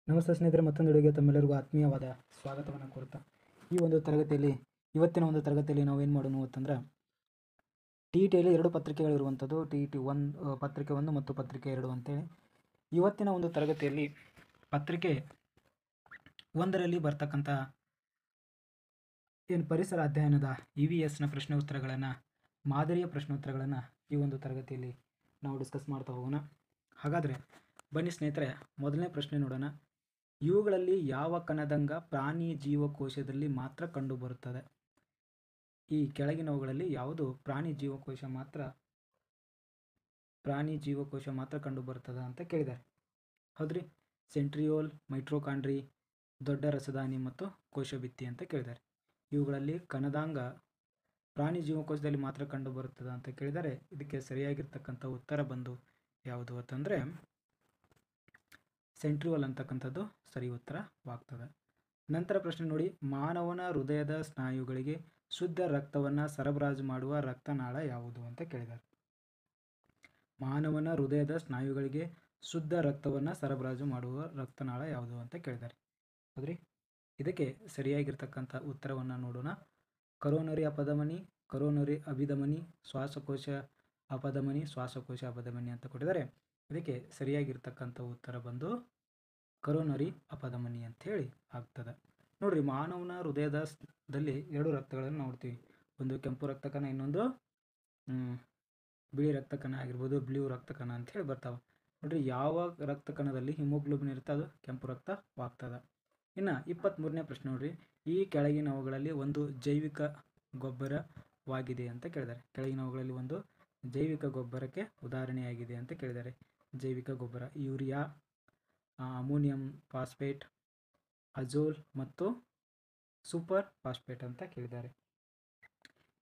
ನಮಸ್ತೆ ಸ್ನೇಹಿತರೆ, ಮತ್ತೊಂದು ವಿಡಿಯೋಗೆ ತಮ್ಮೆಲ್ಲರಿಗೂ ಆತ್ಮೀಯವಾದ ಸ್ವಾಗತವನ್ನು ಕೋರುತ್ತಾ ಇವತ್ತಿನ ಒಂದು ತರಗತಿಯಲ್ಲಿ ನಾವು ಏನು ಮಾಡೋಣ ಅಂತಂದ್ರೆ ಟಿ ಇ ಟಿಯಲ್ಲಿ ಎರಡು ಪತ್ರಿಕೆಗಳಿರುವಂಥದ್ದು, ಟಿ ಇ ಟಿ ಪತ್ರಿಕೆ 1 ಮತ್ತು ಪತ್ರಿಕೆ 2 ಅಂತೇಳಿ. ಇವತ್ತಿನ ಒಂದು ತರಗತಿಯಲ್ಲಿ ಪತ್ರಿಕೆ 1ರಲ್ಲಿ ಬರ್ತಕ್ಕಂಥ ಏನು ಪರಿಸರ ಅಧ್ಯಯನದ EVSನ ಪ್ರಶ್ನೆ ಉತ್ತರಗಳನ್ನು, ಮಾದರಿಯ ಪ್ರಶ್ನೆ ಉತ್ತರಗಳನ್ನು ಈ ಒಂದು ತರಗತಿಯಲ್ಲಿ ನಾವು ಡಿಸ್ಕಸ್ ಮಾಡ್ತಾ ಹೋಗೋಣ. ಹಾಗಾದರೆ ಬನ್ನಿ ಸ್ನೇಹಿತರೆ, ಮೊದಲನೇ ಪ್ರಶ್ನೆ ನೋಡೋಣ. ಇವುಗಳಲ್ಲಿ ಯಾವ ಕಣದಂಗ ಪ್ರಾಣಿ ಜೀವಕೋಶದಲ್ಲಿ ಮಾತ್ರ ಕಂಡುಬರುತ್ತದೆ? ಈ ಕೆಳಗಿನವುಗಳಲ್ಲಿ ಯಾವುದು ಪ್ರಾಣಿ ಜೀವಕೋಶ ಮಾತ್ರ ಕಂಡುಬರುತ್ತದೆ ಅಂತ ಕೇಳಿದ್ದಾರೆ. ಹೌದ್ರಿ, ಸೆಂಟ್ರಿಯೋಲ್, ಮೈಟ್ರೋಕಾಂಡ್ರಿ, ದೊಡ್ಡ ರಸದಾನಿ ಮತ್ತು ಕೋಶಭಿತ್ತಿ ಅಂತ ಕೇಳಿದ್ದಾರೆ. ಇವುಗಳಲ್ಲಿ ಕಣದಾಂಗ ಪ್ರಾಣಿ ಜೀವಕೋಶದಲ್ಲಿ ಮಾತ್ರ ಕಂಡುಬರುತ್ತದೆ ಅಂತ ಕೇಳಿದರೆ ಇದಕ್ಕೆ ಸರಿಯಾಗಿರ್ತಕ್ಕಂಥ ಉತ್ತರ ಬಂದು ಯಾವುದು ಅಂತಂದರೆ ಸೆಂಟ್ರಿಯೋಲ್ ಅಂತಕ್ಕಂಥದ್ದು ಸರಿ ಉತ್ತರವಾಗ್ತದೆ. ನಂತರ ಪ್ರಶ್ನೆ ನೋಡಿ, ಮಾನವನ ಹೃದಯದ ಸ್ನಾಯುಗಳಿಗೆ ಶುದ್ಧ ರಕ್ತವನ್ನು ಸರಬರಾಜು ಮಾಡುವ ರಕ್ತನಾಳ ಯಾವುದು ಅಂತ ಕೇಳಿದ್ದಾರೆ. ಮಾನವನ ಹೃದಯದ ಸ್ನಾಯುಗಳಿಗೆ ಶುದ್ಧ ರಕ್ತವನ್ನು ಸರಬರಾಜು ಮಾಡುವ ರಕ್ತನಾಳ ಯಾವುದು ಅಂತ ಕೇಳಿದ್ದಾರೆ. ಹೌದ್ರಿ, ಇದಕ್ಕೆ ಸರಿಯಾಗಿರ್ತಕ್ಕಂಥ ಉತ್ತರವನ್ನು ನೋಡೋಣ. ಕರೋನರಿ ಅಪಧಮನಿ, ಕರೋನರಿ ಅಭಿಧಮನಿ, ಶ್ವಾಸಕೋಶ ಅಪಧಮನಿ ಅಂತ ಕೊಟ್ಟಿದ್ದಾರೆ. ಇದಕ್ಕೆ ಸರಿಯಾಗಿರ್ತಕ್ಕಂಥ ಉತ್ತರ ಬಂದು ಕರೋನರಿ ಅಪಧಮನಿ ಅಂತ ಹೇಳಿ ಆಗ್ತದೆ. ನೋಡ್ರಿ, ಮಾನವನ ಹೃದಯದಲ್ಲಿ ಎರಡು ರಕ್ತಗಳನ್ನು ನೋಡ್ತೀವಿ. ಒಂದು ಕೆಂಪು ರಕ್ತಕಣ, ಇನ್ನೊಂದು ಬಿಳಿ ರಕ್ತಕಣ ಆಗಿರ್ಬೋದು, ಬ್ಲೂ ರಕ್ತಕಣ ಅಂತ ಹೇಳಿ ಬರ್ತಾವೆ. ನೋಡ್ರಿ, ಯಾವ ರಕ್ತಕಣದಲ್ಲಿ ಹಿಮೋಗ್ಲೋಬಿನ್ ಇರುತ್ತೆ ಅದು ಕೆಂಪು ರಕ್ತವಾಗ್ತದೆ. ಇನ್ನು 23ನೇ ಪ್ರಶ್ನೆ ನೋಡ್ರಿ, ಈ ಕೆಳಗಿನವುಗಳಲ್ಲಿ ಒಂದು ಜೈವಿಕ ಗೊಬ್ಬರವಾಗಿದೆ ಅಂತ ಕೇಳಿದ್ದಾರೆ. ಕೆಳಗಿನವುಗಳಲ್ಲಿ ಒಂದು ಜೈವಿಕ ಗೊಬ್ಬರಕ್ಕೆ ಉದಾಹರಣೆಯಾಗಿದೆ ಅಂತ ಕೇಳಿದ್ದಾರೆ. ಜೈವಿಕ ಗೊಬ್ಬರ ಯೂರಿಯಾ, ಅಮೋನಿಯಂ ಫಾಸ್ಫೇಟ್, ಅಜೋಲ್ ಮತ್ತು ಸೂಪರ್ ಫಾಸ್ಫೇಟ್ ಅಂತ ಕೇಳಿದ್ದಾರೆ.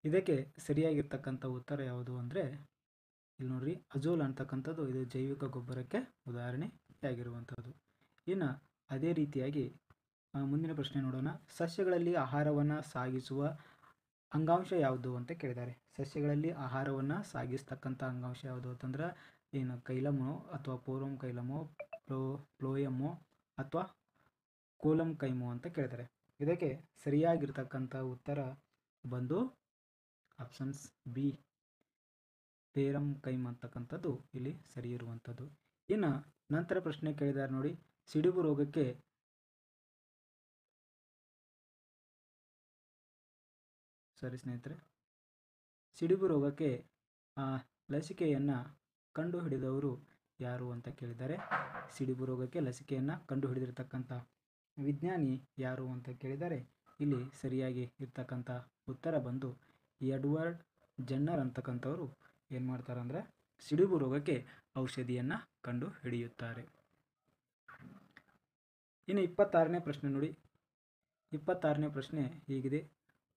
ಇದಕ್ಕೆ ಸರಿಯಾಗಿರ್ತಕ್ಕಂಥ ಉತ್ತರ ಯಾವುದು ಅಂದರೆ ಇಲ್ಲಿ ನೋಡ್ರಿ, ಅಜೋಲ್ ಅಂತಕ್ಕಂಥದ್ದು ಇದು ಜೈವಿಕ ಗೊಬ್ಬರಕ್ಕೆ ಉದಾಹರಣೆಯಾಗಿರುವಂಥದ್ದು. ಇನ್ನು ಅದೇ ರೀತಿಯಾಗಿ ಮುಂದಿನ ಪ್ರಶ್ನೆ ನೋಡೋಣ. ಸಸ್ಯಗಳಲ್ಲಿ ಆಹಾರವನ್ನು ಸಾಗಿಸುವ ಅಂಗಾಂಶ ಯಾವುದು ಅಂತ ಕೇಳಿದ್ದಾರೆ. ಸಸ್ಯಗಳಲ್ಲಿ ಆಹಾರವನ್ನು ಸಾಗಿಸ್ತಕ್ಕಂಥ ಅಂಗಾಂಶ ಯಾವುದು ಅಂತಂದ್ರೆ ಏನು ಕೈಲಮೋ ಅಥವಾ ಪೋರಂ ಕೈಲಮೋ, ಫ್ಲೋಯಮೋ ಅಥವಾ ಕೋಲಂ ಕೈಮೋ ಅಂತ ಕೇಳಿದ್ದಾರೆ. ಇದಕ್ಕೆ ಸರಿಯಾಗಿರ್ತಕ್ಕಂಥ ಉತ್ತರ ಬಂದು ಆಪ್ಷನ್ಸ್ ಬಿ, ಪೇರಂ ಕೈಮ್ ಅಂತಕ್ಕಂಥದ್ದು ಇಲ್ಲಿ ಸರಿ ಇರುವಂಥದ್ದು. ಇನ್ನು ನಂತರ ಪ್ರಶ್ನೆ ಕೇಳಿದ್ದಾರೆ ನೋಡಿ, ಸಿಡುಬು ರೋಗಕ್ಕೆ ಲಸಿಕೆಯನ್ನು ಕಂಡುಹಿಡಿದವರು ಯಾರು ಅಂತ ಕೇಳಿದ್ದಾರೆ. ಸಿಡುಬು ರೋಗಕ್ಕೆ ಲಸಿಕೆಯನ್ನು ಕಂಡುಹಿಡಿದಿರ್ತಕ್ಕಂಥ ವಿಜ್ಞಾನಿ ಯಾರು ಅಂತ ಕೇಳಿದ್ದಾರೆ. ಇಲ್ಲಿ ಸರಿಯಾಗಿ ಇರ್ತಕ್ಕಂಥ ಉತ್ತರ ಬಂದು ಎಡ್ವರ್ಡ್ ಜೆನ್ನರ್ ಅಂತಕ್ಕಂಥವ್ರು ಏನು ಮಾಡ್ತಾರೆ ಅಂದರೆ ಸಿಡುಬು ರೋಗಕ್ಕೆ ಔಷಧಿಯನ್ನು ಕಂಡು ಹಿಡಿಯುತ್ತಾರೆ. ಇನ್ನು 26ನೇ ಪ್ರಶ್ನೆ ನೋಡಿ. 26ನೇ ಪ್ರಶ್ನೆ ಹೀಗಿದೆ,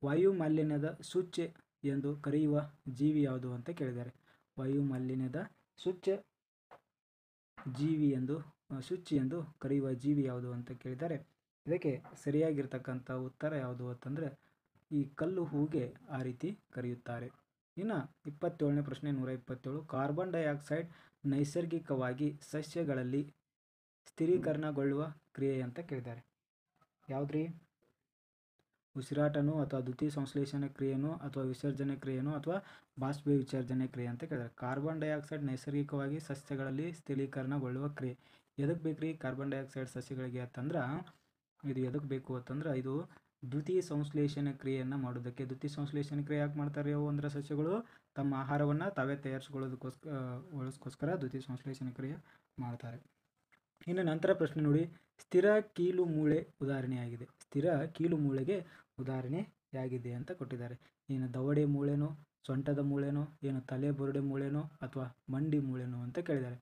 ವಾಯು ಮಾಲಿನ್ಯದ ಸೂಚ್ಯ ಎಂದು ಕರೆಯುವ ಜೀವಿ ಯಾವುದು ಅಂತ ಕೇಳಿದ್ದಾರೆ. ವಾಯು ಮಾಲಿನ್ಯದ ಸೂಚ್ಯ ಎಂದು ಕರೆಯುವ ಜೀವಿ ಯಾವುದು ಅಂತ ಕೇಳಿದ್ದಾರೆ. ಇದಕ್ಕೆ ಸರಿಯಾಗಿರ್ತಕ್ಕಂಥ ಉತ್ತರ ಯಾವುದು ಅಂತಂದರೆ ಈ ಕಲ್ಲು ಹೂಗೆ ಆ ರೀತಿ ಕರೆಯುತ್ತಾರೆ. ಇನ್ನು 27ನೇ ಪ್ರಶ್ನೆ 127, ಕಾರ್ಬನ್ ಡೈಆಕ್ಸೈಡ್ ನೈಸರ್ಗಿಕವಾಗಿ ಸಸ್ಯಗಳಲ್ಲಿ ಸ್ಥಿರೀಕರಣಗೊಳ್ಳುವ ಕ್ರಿಯೆ ಅಂತ ಕೇಳಿದ್ದಾರೆ. ಯಾವುದ್ರಿ? ಉಸಿರಾಟನೋ ಅಥವಾ ದ್ಯುತಿ ಸಂಶ್ಲೇಷಣೆ ಕ್ರಿಯೆನೋ ಅಥವಾ ವಿಸರ್ಜನೆ ಕ್ರಿಯೆನೋ ಅಥವಾ ಬಾಷ್ಪ ವಿಸರ್ಜನೆ ಕ್ರಿಯೆ ಅಂತ ಕೇಳಿದ್ದಾರೆ. ಕಾರ್ಬನ್ ಡೈಆಕ್ಸೈಡ್ ನೈಸರ್ಗಿಕವಾಗಿ ಸಸ್ಯಗಳಲ್ಲಿ ಸ್ಥಿರೀಕರಣಗೊಳ್ಳುವ ಕ್ರಿಯೆ ಎದಕ್ಕೆ ಬೇಕ್ರಿ? ಕಾರ್ಬನ್ ಡೈಆಕ್ಸೈಡ್ ಸಸ್ಯಗಳಿಗೆ ಅಂತಂದ್ರೆ ಇದು ಎದಕ್ಕೆ ಬೇಕು ಅಂತಂದ್ರೆ ಇದು ದ್ಯುತಿ ಸಂಶ್ಲೇಷಣೆ ಕ್ರಿಯೆಯನ್ನು ಮಾಡೋದಕ್ಕೆ. ದ್ಯುತಿ ಸಂಶ್ಲೇಷಣೆ ಕ್ರಿಯೆ ಯಾಕೆ ಮಾಡ್ತಾರೆ ಅಂದರೆ ಸಸ್ಯಗಳು ತಮ್ಮ ಆಹಾರವನ್ನು ತಾವೇ ತಯಾರಿಸಿಕೊಳ್ಳೋದಕ್ಕೋಸ್ಕರ ದ್ಯುತಿ ಸಂಶ್ಲೇಷಣೆ ಕ್ರಿಯೆ ಮಾಡ್ತಾರೆ. ಇನ್ನು ನಂತರ ಪ್ರಶ್ನೆ ನೋಡಿ, ಸ್ಥಿರ ಕೀಲು ಮೂಳೆ ಉದಾಹರಣೆಯಾಗಿದೆ. ಸ್ಥಿರ ಕೀಲು ಮೂಳೆಗೆ ಉದಾಹರಣೆಯಾಗಿದೆ ಅಂತ ಕೊಟ್ಟಿದ್ದಾರೆ. ಏನು ದವಡೆ ಮೂಳೆನೋ, ಸೊಂಟದ ಮೂಳೆನೋ, ಏನು ತಲೆ ಬುರುಡೆ ಮೂಳೆನೋ ಅಥವಾ ಮಂಡಿ ಮೂಳೆನೋ ಅಂತ ಕೇಳಿದ್ದಾರೆ.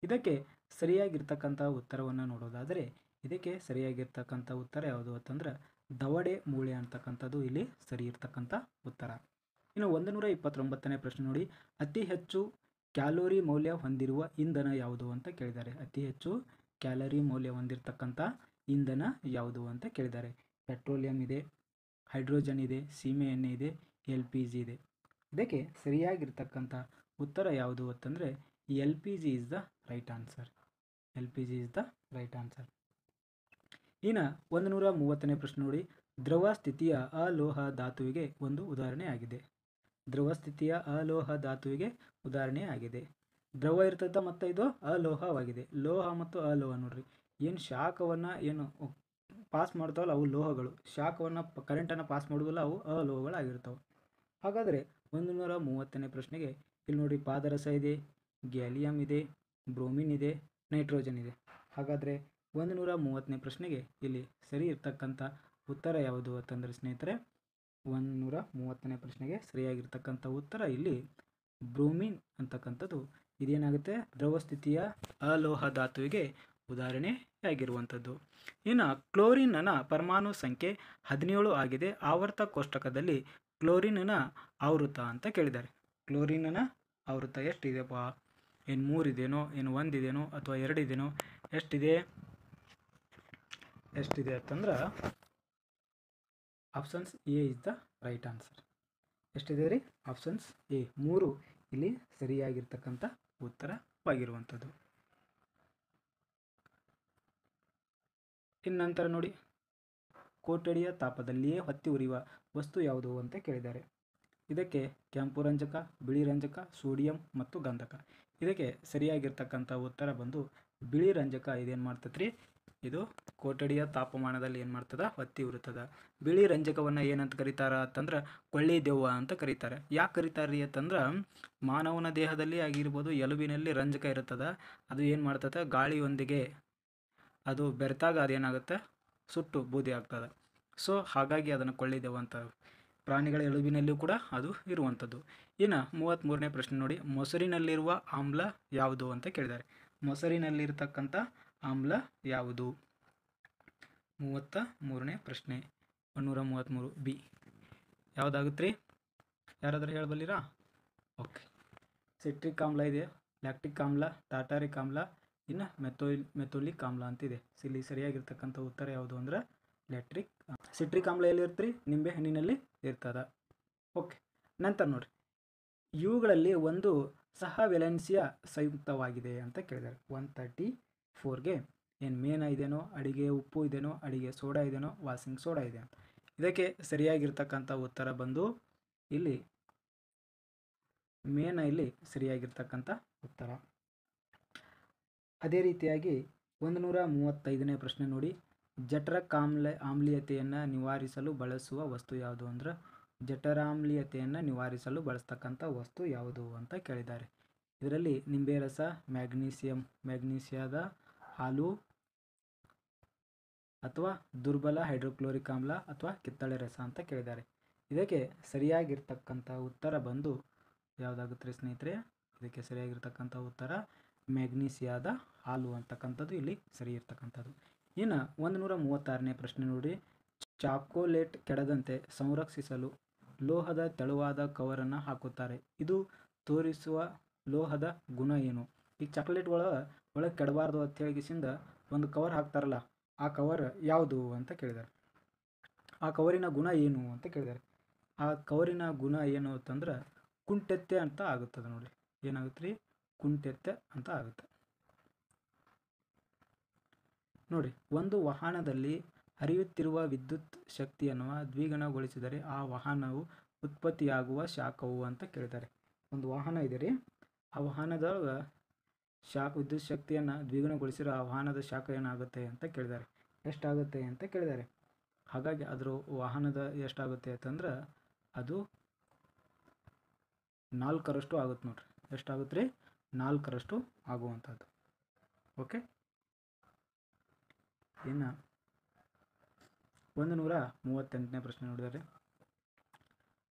ಇದಕ್ಕೆ ಸರಿಯಾಗಿರ್ತಕ್ಕಂಥ ಉತ್ತರವನ್ನು ನೋಡೋದಾದರೆ ಇದಕ್ಕೆ ಸರಿಯಾಗಿರ್ತಕ್ಕಂಥ ಉತ್ತರ ಯಾವುದು ಅಂತಂದ್ರೆ ದವಡೆ ಮೂಳೆ ಅಂತಕ್ಕಂಥದ್ದು ಇಲ್ಲಿ ಸರಿ ಇರ್ತಕ್ಕಂಥ ಉತ್ತರ. ಇನ್ನು 129ನೇ ಪ್ರಶ್ನೆ ನೋಡಿ, ಅತಿ ಹೆಚ್ಚು ಕ್ಯಾಲೋರಿ ಮೌಲ್ಯ ಹೊಂದಿರುವ ಇಂಧನ ಯಾವುದು ಅಂತ ಕೇಳಿದ್ದಾರೆ. ಅತಿ ಹೆಚ್ಚು ಕ್ಯಾಲೋರಿ ಮೌಲ್ಯ ಹೊಂದಿರತಕ್ಕಂಥ ಇಂಧನ ಯಾವುದು ಅಂತ ಕೇಳಿದ್ದಾರೆ. ಪೆಟ್ರೋಲಿಯಂ ಇದೆ, ಹೈಡ್ರೋಜನ್ ಇದೆ, ಸೀಮೆ ಎಣ್ಣೆ ಇದೆ, LPG ಇದೆ. ಇದಕ್ಕೆ ಸರಿಯಾಗಿರ್ತಕ್ಕಂಥ ಉತ್ತರ ಯಾವುದು ಅಂತಂದರೆ LPG is the right answer. ಇನ್ನು 130ನೇ ಪ್ರಶ್ನೆ ನೋಡಿ, ದ್ರವ ಸ್ಥಿತಿಯ ಅಲೋಹ ಧಾತುವಿಗೆ ಒಂದು ಉದಾಹರಣೆ ಆಗಿದೆ. ದ್ರವ ಸ್ಥಿತಿಯ ಅಲೋಹ ಧಾತುವಿಗೆ ಉದಾಹರಣೆ ಆಗಿದೆ. ದ್ರವ ಇರ್ತದ ಮತ್ತು ಇದು ಅಲೋಹವಾಗಿದೆ. ಲೋಹ ಮತ್ತು ಅಲೋಹ ನೋಡ್ರಿ, ಏನು ಶಾಖವನ್ನು ಏನು ಪಾಸ್ ಮಾಡ್ತಾವಲ್ಲ ಅವು ಲೋಹಗಳು, ಶಾಖವನ್ನು ಕರೆಂಟನ್ನು ಪಾಸ್ ಮಾಡೋದಿಲ್ಲ ಅವು ಅಲೋಹಗಳಾಗಿರ್ತಾವೆ. ಹಾಗಾದರೆ 130ನೇ ಪ್ರಶ್ನೆಗೆ ಇಲ್ಲಿ ನೋಡಿ, ಪಾದರಸ ಇದೆ, ಗ್ಯಾಲಿಯಂ ಇದೆ, ಬ್ರೋಮಿನ್ ಇದೆ, ನೈಟ್ರೋಜನ್ ಇದೆ. ಹಾಗಾದರೆ 130ನೇ ಪ್ರಶ್ನೆಗೆ ಇಲ್ಲಿ ಸರಿ ಇರ್ತಕ್ಕಂಥ ಉತ್ತರ ಯಾವುದು ಅಂತಂದರೆ ಸ್ನೇಹಿತರೆ, 130ನೇ ಪ್ರಶ್ನೆಗೆ ಸರಿಯಾಗಿರ್ತಕ್ಕಂಥ ಉತ್ತರ ಇಲ್ಲಿ ಬ್ರೋಮಿನ್ ಅಂತಕ್ಕಂಥದ್ದು ಇದೇನಾಗುತ್ತೆ, ದ್ರವ ಸ್ಥಿತಿಯ ಅಲೋಹ ಧಾತುವಿಗೆ ಉದಾಹರಣೆಯಾಗಿರುವಂಥದ್ದು. ಇನ್ನು ಕ್ಲೋರಿನ್ನ ಪರಮಾಣು ಸಂಖ್ಯೆ 17 ಆಗಿದೆ. ಆವರ್ತ ಕೋಷ್ಟಕದಲ್ಲಿ ಕ್ಲೋರಿನ್ನ ಆವೃತ್ತ ಅಂತ ಕೇಳಿದ್ದಾರೆ. ಕ್ಲೋರಿನ್ನ ಆವೃತ್ತ ಎಷ್ಟಿದೆಯಪ್ಪ? ಏನು 3 ಇದೆಯೋ, ಏನು 1 ಇದೆಯೋ, ಅಥವಾ 2 ಇದೆಯೋ? ಎಷ್ಟಿದೆ ಅಂತಂದ್ರೆ options A is the right answer. ಎಷ್ಟಿದೆ ರೀ? ಆಪ್ಷನ್ಸ್ ಎ 3 ಇಲ್ಲಿ ಸರಿಯಾಗಿರ್ತಕ್ಕಂಥ ಉತ್ತರವಾಗಿರುವಂಥದ್ದು. ಇನ್ನು ನಂತರ ನೋಡಿ, ಕೊಠಡಿಯ ತಾಪದಲ್ಲಿಯೇ ಹೊತ್ತಿ ಉರಿಯುವ ವಸ್ತು ಯಾವುದು ಅಂತ ಕೇಳಿದ್ದಾರೆ. ಇದಕ್ಕೆ ಕೆಂಪು ರಂಜಕ, ಬಿಳಿ ರಂಜಕ, ಸೋಡಿಯಂ ಮತ್ತು ಗಂಧಕ. ಇದಕ್ಕೆ ಸರಿಯಾಗಿರ್ತಕ್ಕಂಥ ಉತ್ತರ ಬಂದು ಬಿಳಿ ರಂಜಕ. ಇದೇನು ಮಾಡ್ತದೆ ರೀ? ಇದು ಕೊಠಡಿಯ ತಾಪಮಾನದಲ್ಲಿ ಏನು ಮಾಡ್ತದ? ಹೊತ್ತಿ ಉರಿತದ. ಬಿಳಿ ರಂಜಕವನ್ನು ಏನಂತ ಕರೀತಾರ ಅಂತಂದ್ರೆ ಕೊಳ್ಳಿ ದೆವ್ವ ಅಂತ ಕರೀತಾರೆ. ಯಾಕೆ ಕರೀತಾರೆ ರೀ ಅಂತಂದ್ರೆ, ಮಾನವನ ದೇಹದಲ್ಲಿ ಆಗಿರ್ಬೋದು ಎಲುಬಿನಲ್ಲಿ ರಂಜಕ ಇರ್ತದ. ಅದು ಏನು ಮಾಡ್ತದೆ? ಗಾಳಿಯೊಂದಿಗೆ ಅದು ಬೆರೆತಾಗ ಅದೇನಾಗುತ್ತೆ? ಸುಟ್ಟು ಬೂದಿ ಆಗ್ತದೆ. ಸೊ ಹಾಗಾಗಿ ಅದನ್ನು ಕೊಳ್ಳಿ ದೆವ್ವ ಅಂತ. ಪ್ರಾಣಿಗಳ ಎಲುಬಿನಲ್ಲಿಯೂ ಕೂಡ ಅದು ಇರುವಂಥದ್ದು. ಇನ್ನು 33ನೇ ಪ್ರಶ್ನೆ ನೋಡಿ, ಮೊಸರಿನಲ್ಲಿರುವ ಆಮ್ಲ ಯಾವುದು ಅಂತ ಕೇಳಿದ್ದಾರೆ. ಮೊಸರಿನಲ್ಲಿರ್ತಕ್ಕಂಥ ಆಮ್ಲ ಯಾವುದು? 33ನೇ ಪ್ರಶ್ನೆ 133 ಬಿ ಯಾವುದಾಗುತ್ತೆ ರೀ? ಯಾರಾದರೂ ಹೇಳಬಲ್ಲಿರಾ? ಓಕೆ, ಸಿಟ್ರಿಕ್ ಆಮ್ಲ ಇದೆ, ಲ್ಯಾಕ್ಟಿಕ್ ಆಮ್ಲ, ಟಾಟಾರಿಕ್ ಆಮ್ಲ, ಇನ್ನು ಮೆಥೋಲಿಕ್ ಆಮ್ಲ ಅಂತಿದೆ. ಇಲ್ಲಿ ಸರಿಯಾಗಿರ್ತಕ್ಕಂಥ ಉತ್ತರ ಯಾವುದು ಅಂದ್ರೆ ಸಿಟ್ರಿಕ್ ಆಮ್ಲ ಎಲ್ಲಿ ಇರ್ತೀರಿ? ನಿಂಬೆ ಹಣ್ಣಿನಲ್ಲಿ ಇರ್ತದ. ಓಕೆ, ನಂತರ ನೋಡ್ರಿ, ಇವುಗಳಲ್ಲಿ ಒಂದು ಸಹವೆಲೆನ್ಸಿಯ ಸಂಯುಕ್ತವಾಗಿದೆ ಅಂತ ಕೇಳಿದ್ದಾರೆ. 134ಗೆ ಏನು ಮೇನ ಇದೆಯೋ, ಅಡಿಗೆ ಉಪ್ಪು ಇದೆಯೋ, ಅಡಿಗೆ ಸೋಡಾ ಇದೆಯೋ, ವಾಷಿಂಗ್ ಸೋಡಾ ಇದೆ ಅಂತ. ಇದಕ್ಕೆ ಸರಿಯಾಗಿರ್ತಕ್ಕಂಥ ಉತ್ತರ ಬಂದು ಇಲ್ಲಿ ಮೇನ ಇಲ್ಲಿ ಸರಿಯಾಗಿರ್ತಕ್ಕಂಥ ಉತ್ತರ. ಅದೇ ರೀತಿಯಾಗಿ 135ನೇ ಪ್ರಶ್ನೆ ನೋಡಿ, ಜಠರಕ ಆಮ್ಲೀಯತೆಯನ್ನು ನಿವಾರಿಸಲು ಬಳಸುವ ವಸ್ತು ಯಾವುದು ಅಂದ್ರೆ ಜಠರಾಮ್ಲೀಯತೆಯನ್ನು ನಿವಾರಿಸಲು ಬಳಸ್ತಕ್ಕಂಥ ವಸ್ತು ಯಾವುದು ಅಂತ ಕೇಳಿದ್ದಾರೆ. ಇದರಲ್ಲಿ ನಿಂಬೆ ರಸ, ಮ್ಯಾಗ್ನೀಸಿಯಾದ ಹಾಲು, ಅಥವಾ ದುರ್ಬಲ ಹೈಡ್ರೋಕ್ಲೋರಿಕ್ ಆಮ್ಲ, ಅಥವಾ ಕಿತ್ತಳೆ ರಸ ಅಂತ ಕೇಳಿದ್ದಾರೆ. ಇದಕ್ಕೆ ಸರಿಯಾಗಿರ್ತಕ್ಕಂಥ ಉತ್ತರ ಬಂದು ಯಾವುದಾಗುತ್ತೆ ರೀ ಸ್ನೇಹಿತರೆ? ಇದಕ್ಕೆ ಸರಿಯಾಗಿರ್ತಕ್ಕಂಥ ಉತ್ತರ ಮ್ಯಾಗ್ನೀಸಿಯಾದ ಹಾಲು ಅಂತಕ್ಕಂಥದ್ದು ಇಲ್ಲಿ ಸರಿ ಇರ್ತಕ್ಕಂಥದ್ದು. ಇನ್ನು 136ನೇ ಪ್ರಶ್ನೆ ನೋಡಿ, ಚಾಕೊಲೇಟ್ ಕೆಡದಂತೆ ಸಂರಕ್ಷಿಸಲು ಲೋಹದ ತೆಳುವಾದ ಕವರನ್ನು ಹಾಕುತ್ತಾರೆ. ಇದು ತೋರಿಸುವ ಲೋಹದ ಗುಣ ಏನು? ಈ ಚಾಕ್ಲೇಟ್ ಒಳಗೆ ಕೆಡಬಾರ್ದು ಅಂತ ಹೇಳಿಗಿಸಿಂದ ಒಂದು ಕವರ್ ಹಾಕ್ತಾರಲ್ಲ, ಆ ಕವರ್ ಯಾವುದು ಅಂತ ಕೇಳಿದ್ದಾರೆ. ಆ ಕವರಿನ ಗುಣ ಏನು ಅಂತ ಕೇಳಿದ್ದಾರೆ. ಆ ಕವರಿನ ಗುಣ ಏನು ಅಂತಂದ್ರೆ ಕುಂಟೆತ್ತೆ ಅಂತ ಆಗುತ್ತದೆ ನೋಡಿ. ಏನಾಗುತ್ತೆ ರೀ? ಕುಂಟೆತ್ತೆ ಅಂತ ಆಗುತ್ತೆ ನೋಡಿ. ಒಂದು ವಾಹನದಲ್ಲಿ ಹರಿಯುತ್ತಿರುವ ವಿದ್ಯುತ್ ಶಕ್ತಿಯನ್ನು ದ್ವಿಗುಣಗೊಳಿಸಿದರೆ ಆ ವಾಹನವು ಉತ್ಪತ್ತಿಯಾಗುವ ಶಾಖವು ಅಂತ ಕೇಳಿದ್ದಾರೆ. ಒಂದು ವಾಹನ ಇದೆ ರೀ, ಆ ವಾಹನದೊಳಗೆ ವಿದ್ಯುತ್ ಶಕ್ತಿಯನ್ನು ದ್ವಿಗುಣಗೊಳಿಸಿರೋ ಆ ವಾಹನದ ಶಾಖ ಏನಾಗುತ್ತೆ ಅಂತ ಕೇಳಿದ್ದಾರೆ. ಎಷ್ಟಾಗುತ್ತೆ ಅಂತ ಕೇಳಿದ್ದಾರೆ. ಹಾಗಾಗಿ ಅದರ ವಾಹನದ ಎಷ್ಟಾಗುತ್ತೆ ಅಂತಂದ್ರೆ ಅದು 4ರಷ್ಟು ಆಗುತ್ತೆ ನೋಡ್ರಿ. ಎಷ್ಟಾಗುತ್ತೆ ರೀ? 4ರಷ್ಟು ಆಗುವಂಥದ್ದು. ಓಕೆ, ಇನ್ನು 138ನೇ ಪ್ರಶ್ನೆ ನೋಡಿದರೆ,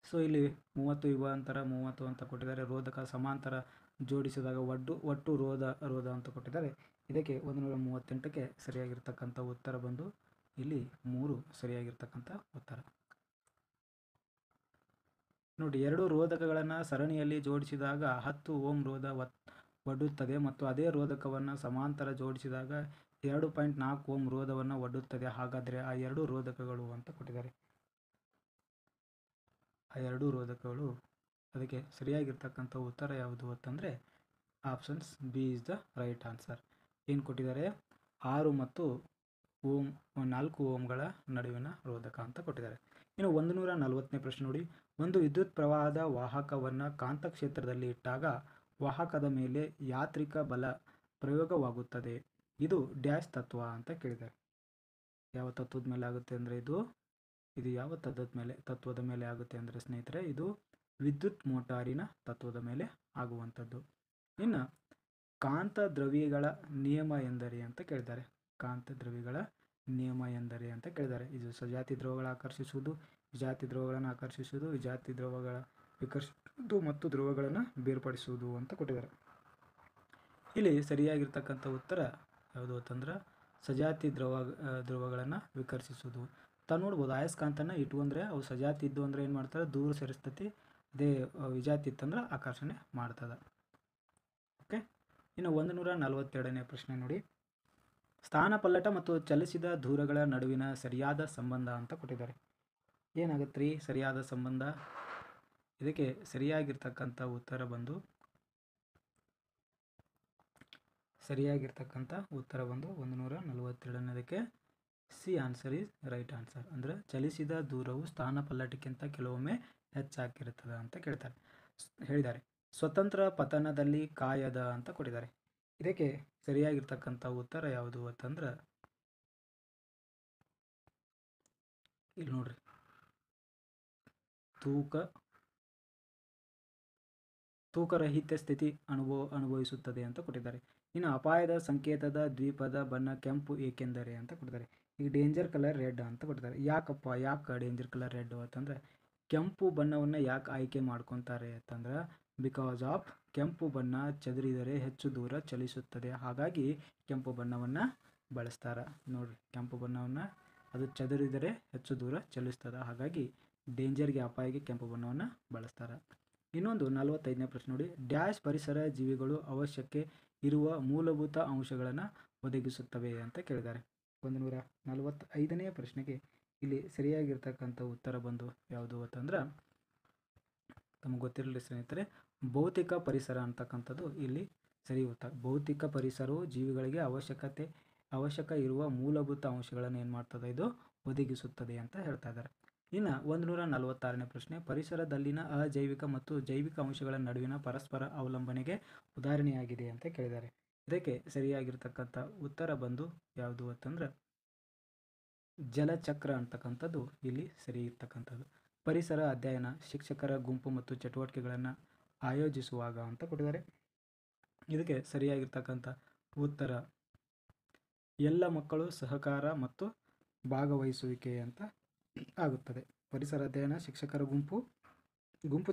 ಸೊ ಇಲ್ಲಿ 30 ಯುಗಾಂತರ 30 ಅಂತ ಕೊಟ್ಟಿದ್ದಾರೆ. ರೋಧಕ ಸಮಾಂತರ ಜೋಡಿಸಿದಾಗ ಒಟ್ಟು ರೋಧ ಅಂತ ಕೊಟ್ಟಿದ್ದಾರೆ. ಇದಕ್ಕೆ 138ಕ್ಕೆ ಸರಿಯಾಗಿರ್ತಕ್ಕಂಥ ಉತ್ತರ ಬಂದು ಇಲ್ಲಿ 3 ಸರಿಯಾಗಿರ್ತಕ್ಕಂಥ ಉತ್ತರ ನೋಡಿ. 2 ರೋಧಕಗಳನ್ನು ಸರಣಿಯಲ್ಲಿ ಜೋಡಿಸಿದಾಗ 10 ಓಮ್ ರೋಧ ಒಡ್ಡುತ್ತದೆ ಮತ್ತು ಅದೇ ರೋಧಕವನ್ನು ಸಮಾಂತರ ಜೋಡಿಸಿದಾಗ 2.4 ಓಮ್ ರೋಧವನ್ನು ಒಡ್ಡುತ್ತದೆ. ಹಾಗಾದರೆ ಆ 2 ರೋಧಕಗಳು ಅಂತ ಕೊಟ್ಟಿದ್ದಾರೆ. ಆ 2 ರೋಧಕಗಳು, ಅದಕ್ಕೆ ಸರಿಯಾಗಿರ್ತಕ್ಕಂಥ ಉತ್ತರ ಯಾವುದು ಅಂತಂದರೆ options B is the right answer. ಏನು ಕೊಟ್ಟಿದ್ದಾರೆ? 6 ಮತ್ತು ಓಮ್ 4 ಓಮ್ಗಳ ನಡುವಿನ ರೋಧಕ ಅಂತ ಕೊಟ್ಟಿದ್ದಾರೆ. ಇನ್ನು 140ನೇ ಪ್ರಶ್ನೆ ನೋಡಿ, ಒಂದು ವಿದ್ಯುತ್ ಪ್ರವಾಹದ ವಾಹಕವನ್ನು ಕಾಂತಕ್ಷೇತ್ರದಲ್ಲಿ ಇಟ್ಟಾಗ ವಾಹಕದ ಮೇಲೆ ಯಾಂತ್ರಿಕ ಬಲ ಪ್ರಯೋಗವಾಗುತ್ತದೆ. ಇದು ಡ್ಯಾಶ್ ತತ್ವ ಅಂತ ಕೇಳಿದ್ದಾರೆ. ಯಾವ ತತ್ವದ ಮೇಲೆ ಆಗುತ್ತೆ ಅಂದರೆ ಇದು ಯಾವ ತತ್ವದ ಮೇಲೆ ಆಗುತ್ತೆ ಅಂದರೆ ಸ್ನೇಹಿತರೆ, ಇದು ವಿದ್ಯುತ್ ಮೋಟಾರಿನ ತತ್ವದ ಮೇಲೆ ಆಗುವಂಥದ್ದು. ಇನ್ನು ಕಾಂತ ದ್ರವ್ಯಗಳ ನಿಯಮ ಎಂದರೆ ಅಂತ ಕೇಳಿದ್ದಾರೆ. ಕಾಂತ ದ್ರವ್ಯಗಳ ನಿಯಮ ಎಂದರೆ ಅಂತ ಕೇಳಿದ್ದಾರೆ. ಇದು ಸಜಾತಿ ದ್ರವಗಳ ಆಕರ್ಷಿಸುವುದು, ವಿಜಾತಿ ದ್ರವಗಳನ್ನು ಆಕರ್ಷಿಸುವುದು, ವಿಜಾತಿ ದ್ರವಗಳ ವಿಕರ್ಷಿಸುವುದು ಮತ್ತು ಧ್ರುವಗಳನ್ನು ಬೇರ್ಪಡಿಸುವುದು ಅಂತ ಕೊಟ್ಟಿದ್ದಾರೆ. ಇಲ್ಲಿ ಸರಿಯಾಗಿರ್ತಕ್ಕಂಥ ಉತ್ತರ ಯಾವುದು ಅಂತಂದ್ರೆ ಸಜಾತಿ ದ್ರವಗಳನ್ನು ವಿಕರ್ಷಿಸುವುದು. ತಾವು ನೋಡ್ಬೋದು, ಅಯಸ್ಕಾಂತನ ಇಟ್ಕೊಂಡ್ರೆ ಅವು ಸಜಾತಿ ಇದ್ದು ಅಂದರೆ ಏನು ಮಾಡ್ತಾರೆ, ದೂರ ಸರಿಸ್ತತಿ. ಅದೇ ವಿಜಾತಿ ಇತ್ತಂದ್ರೆ ಆಕರ್ಷಣೆ ಮಾಡ್ತದೆ. ಓಕೆ. ಇನ್ನು 142ನೇ ಪ್ರಶ್ನೆ ನೋಡಿ, ಸ್ಥಾನಪಲ್ಲಟ ಮತ್ತು ಚಲಿಸಿದ ದೂರಗಳ ನಡುವಿನ ಸರಿಯಾದ ಸಂಬಂಧ ಅಂತ ಕೊಟ್ಟಿದ್ದಾರೆ. ಏನಾಗುತ್ತೆ ರೀ ಸರಿಯಾದ ಸಂಬಂಧ? ಇದಕ್ಕೆ ಸರಿಯಾಗಿರ್ತಕ್ಕಂಥ ಉತ್ತರ ಬಂದು 142ನೇದಕ್ಕೆ C answer is right answer. ಅಂದರೆ ಚಲಿಸಿದ ದೂರವು ಸ್ಥಾನಪಲ್ಲಟಕ್ಕಿಂತ ಕೆಲವೊಮ್ಮೆ ಹೆಚ್ಚಾಗಿರುತ್ತದೆ ಅಂತ ಹೇಳಿದ್ದಾರೆ. ಸ್ವತಂತ್ರ ಪತನದಲ್ಲಿ ಕಾಯದ ಅಂತ ಕೊಟ್ಟಿದ್ದಾರೆ. ಇದಕ್ಕೆ ಸರಿಯಾಗಿರ್ತಕ್ಕಂಥ ಉತ್ತರ ಯಾವುದು ಅಂತಂದ್ರೆ ಇಲ್ಲಿ ನೋಡ್ರಿ, ತೂಕರಹಿತ ಸ್ಥಿತಿ ಅನುಭವಿಸುತ್ತದೆ ಅಂತ ಕೊಟ್ಟಿದ್ದಾರೆ. ಇನ್ನು ಅಪಾಯದ ಸಂಕೇತದ ದ್ವೀಪದ ಬಣ್ಣ ಕೆಂಪು ಏಕೆಂದರೆ ಅಂತ ಕೊಟ್ಟಿದ್ದಾರೆ. ಈಗ ಡೇಂಜರ್ ಕಲರ್ ರೆಡ್ ಅಂತ ಕೊಟ್ಟಿದ್ದಾರೆ. ಯಾಕೆ ಡೇಂಜರ್ ಕಲರ್ ರೆಡ್ ಅಂತಂದರೆ ಕೆಂಪು ಬಣ್ಣವನ್ನು ಯಾಕೆ ಆಯ್ಕೆ ಮಾಡ್ಕೊತಾರೆ ಅಂತಂದ್ರೆ ಬಿಕಾಸ್ ಆಫ್ ಕೆಂಪು ಬಣ್ಣ ಚದುರಿದರೆ ಹೆಚ್ಚು ದೂರ ಚಲಿಸುತ್ತದೆ, ಹಾಗಾಗಿ ಕೆಂಪು ಬಣ್ಣವನ್ನು ಬಳಸ್ತಾರೆ. ನೋಡ್ರಿ, ಕೆಂಪು ಬಣ್ಣವನ್ನು ಅದು ಚದುರಿದರೆ ಹೆಚ್ಚು ದೂರ ಚಲಿಸ್ತದೆ, ಹಾಗಾಗಿ ಡೇಂಜರ್ಗೆ ಅಪಾಯಕ್ಕೆ ಕೆಂಪು ಬಣ್ಣವನ್ನು ಬಳಸ್ತಾರೆ. ಇನ್ನೊಂದು 45ನೇ ಪ್ರಶ್ನೆ ನೋಡಿ, ಡ್ಯಾಶ್ ಪರಿಸರ ಜೀವಿಗಳು ಅವಶ್ಯಕ್ಕೆ ಇರುವ ಮೂಲಭೂತ ಅಂಶಗಳನ್ನು ಒದಗಿಸುತ್ತವೆ ಅಂತ ಕೇಳಿದ್ದಾರೆ. 145ನೇ ಪ್ರಶ್ನೆಗೆ ಇಲ್ಲಿ ಸರಿಯಾಗಿರ್ತಕ್ಕಂಥ ಉತ್ತರ ಬಂದು ಯಾವುದು ಅಂತಂದ್ರೆ ತಮಗೆ ಗೊತ್ತಿರಲಿ ಸ್ನೇಹಿತರೆ, ಭೌತಿಕ ಪರಿಸರ ಅಂತಕ್ಕಂಥದ್ದು ಇಲ್ಲಿ ಸರಿ ಉತ್ತರ. ಭೌತಿಕ ಪರಿಸರವು ಜೀವಿಗಳಿಗೆ ಅವಶ್ಯಕ ಇರುವ ಮೂಲಭೂತ ಅಂಶಗಳನ್ನು ಏನು ಮಾಡ್ತದೆ, ಇದು ಒದಗಿಸುತ್ತದೆ ಅಂತ ಹೇಳ್ತಾ ಇದ್ದಾರೆ. ಇನ್ನು 146ನೇ ಪ್ರಶ್ನೆ, ಪರಿಸರದಲ್ಲಿನ ಅಜೈವಿಕ ಮತ್ತು ಜೈವಿಕ ಅಂಶಗಳ ನಡುವಿನ ಪರಸ್ಪರ ಅವಲಂಬನೆಗೆ ಉದಾಹರಣೆಯಾಗಿದೆ ಅಂತ ಕೇಳಿದ್ದಾರೆ. ಇದಕ್ಕೆ ಸರಿಯಾಗಿರ್ತಕ್ಕಂಥ ಉತ್ತರ ಬಂದು ಯಾವುದು ಅಂತಂದ್ರೆ ಜಲಚಕ್ರ ಅಂತಕ್ಕಂಥದ್ದು ಇಲ್ಲಿ ಸರಿ ಇರ್ತಕ್ಕಂಥದ್ದು. ಪರಿಸರ ಅಧ್ಯಯನ ಶಿಕ್ಷಕರ ಗುಂಪು ಮತ್ತು ಚಟುವಟಿಕೆಗಳನ್ನು ಆಯೋಜಿಸುವಾಗ ಅಂತ ಕೊಟ್ಟಿದ್ದಾರೆ. ಇದಕ್ಕೆ ಸರಿಯಾಗಿರ್ತಕ್ಕಂಥ ಉತ್ತರ ಎಲ್ಲ ಮಕ್ಕಳು ಸಹಕಾರ ಮತ್ತು ಭಾಗವಹಿಸುವಿಕೆ ಅಂತ ಆಗುತ್ತದೆ. ಪರಿಸರ ಅಧ್ಯಯನ ಶಿಕ್ಷಕರ ಗುಂಪು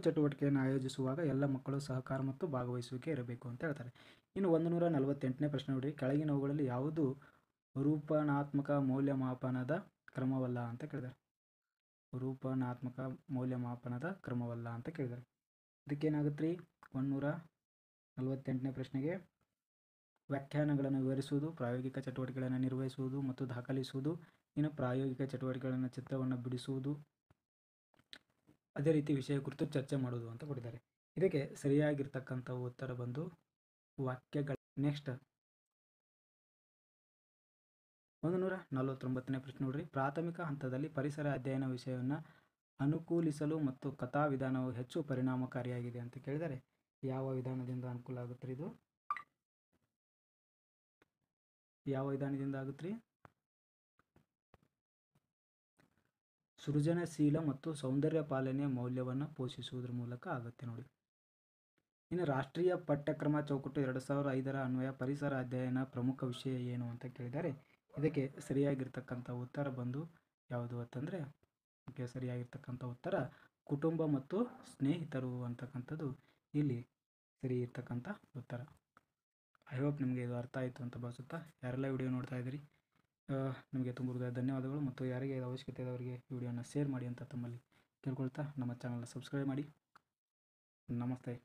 ಚಟುವಟಿಕೆಯನ್ನು ಆಯೋಜಿಸುವಾಗ ಎಲ್ಲ ಮಕ್ಕಳು ಸಹಕಾರ ಮತ್ತು ಭಾಗವಹಿಸುವಿಕೆ ಇರಬೇಕು ಅಂತ ಹೇಳ್ತಾರೆ. ಇನ್ನು 148ನೇ ಪ್ರಶ್ನೆ ನೋಡಿ, ಕೆಳಗಿನವುಗಳಲ್ಲಿ ಯಾವುದು ರೂಪಣಾತ್ಮಕ ಮೌಲ್ಯಮಾಪನದ ಕ್ರಮವಲ್ಲ ಅಂತ ಕೇಳಿದ್ದಾರೆ. ರೂಪಣಾತ್ಮಕ ಮೌಲ್ಯಮಾಪನದ ಕ್ರಮವಲ್ಲ ಅಂತ ಕೇಳಿದ್ದಾರೆ. ಇದಕ್ಕೇನಾಗುತ್ತೆ ರೀ, 148ನೇ ಪ್ರಶ್ನೆಗೆ ವ್ಯಾಖ್ಯಾನಗಳನ್ನು ವಿವರಿಸುವುದು, ಪ್ರಾಯೋಗಿಕ ಚಟುವಟಿಕೆಗಳನ್ನು ನಿರ್ವಹಿಸುವುದು ಮತ್ತು ದಾಖಲಿಸುವುದು, ಇನ್ನು ಪ್ರಾಯೋಗಿಕ ಚಟುವಟಿಕೆಗಳನ್ನು ಚಿತ್ರವನ್ನು ಬಿಡಿಸುವುದು, ಅದೇ ರೀತಿ ವಿಷಯ ಕುರಿತು ಚರ್ಚೆ ಮಾಡುವುದು ಅಂತ ಕೊಟ್ಟಿದ್ದಾರೆ. ಇದಕ್ಕೆ ಸರಿಯಾಗಿರ್ತಕ್ಕಂಥ ಉತ್ತರ ಬಂದು ವಾಕ್ಯಗಳು. ನೆಕ್ಸ್ಟ್ 149ನೇ ಪ್ರಶ್ನೆ ನೋಡ್ರಿ, ಪ್ರಾಥಮಿಕ ಹಂತದಲ್ಲಿ ಪರಿಸರ ಅಧ್ಯಯನ ವಿಷಯವನ್ನು ಅನುಕೂಲಿಸಲು ಮತ್ತು ಕಥಾ ವಿಧಾನವು ಹೆಚ್ಚು ಪರಿಣಾಮಕಾರಿಯಾಗಿದೆ ಅಂತ ಕೇಳಿದರೆ ಯಾವ ವಿಧಾನದಿಂದ ಅನುಕೂಲ ಆಗುತ್ತೆ ಇದು? ಯಾವ ವಿಧಾನದಿಂದ ಆಗುತ್ತೆ? ಸೃಜನಶೀಲ ಮತ್ತು ಸೌಂದರ್ಯ ಪಾಲನೆಯ ಮೌಲ್ಯವನ್ನು ಪೋಷಿಸುವುದರ ಮೂಲಕ ಆಗುತ್ತೆ ನೋಡಿ. ಇನ್ನು ರಾಷ್ಟ್ರೀಯ ಪಠ್ಯಕ್ರಮ ಚೌಕಟ್ಟು 2005ರ ಅನ್ವಯ ಪರಿಸರ ಅಧ್ಯಯನ ಪ್ರಮುಖ ವಿಷಯ ಏನು ಅಂತ ಕೇಳಿದ್ದಾರೆ. ಇದಕ್ಕೆ ಸರಿಯಾಗಿರ್ತಕ್ಕಂಥ ಉತ್ತರ ಬಂದು ಯಾವುದು ಅಂತಂದರೆ ಸರಿಯಾಗಿರ್ತಕ್ಕಂಥ ಉತ್ತರ ಕುಟುಂಬ ಮತ್ತು ಸ್ನೇಹಿತರು ಅಂತಕ್ಕಂಥದ್ದು ಇಲ್ಲಿ ಸರಿ ಇರ್ತಕ್ಕಂಥ ಉತ್ತರ. ಐ ಹೋಪ್ ನಿಮಗೆ ಇದು ಅರ್ಥ ಆಯಿತು ಅಂತ ಭಾವಿಸುತ್ತಾ, ಯಾರೆಲ್ಲ ವಿಡಿಯೋ ನೋಡ್ತಾ ಇದ್ದೀರಿ ನಿಮಗೆ ತುಂಬ ಧನ್ಯವಾದಗಳು. ಮತ್ತು ಯಾರಿಗೆ ಇದು ಅವಶ್ಯಕತೆ ಇದ್ದವರಿಗೆ ವಿಡಿಯೋನ ಶೇರ್ ಮಾಡಿ ಅಂತ ತಮ್ಮಲ್ಲಿ ಕೇಳ್ಕೊಳ್ತಾ ನಮ್ಮ ಚಾನಲ್ನ ಸಬ್ಸ್ಕ್ರೈಬ್ ಮಾಡಿ. ನಮಸ್ತೆ.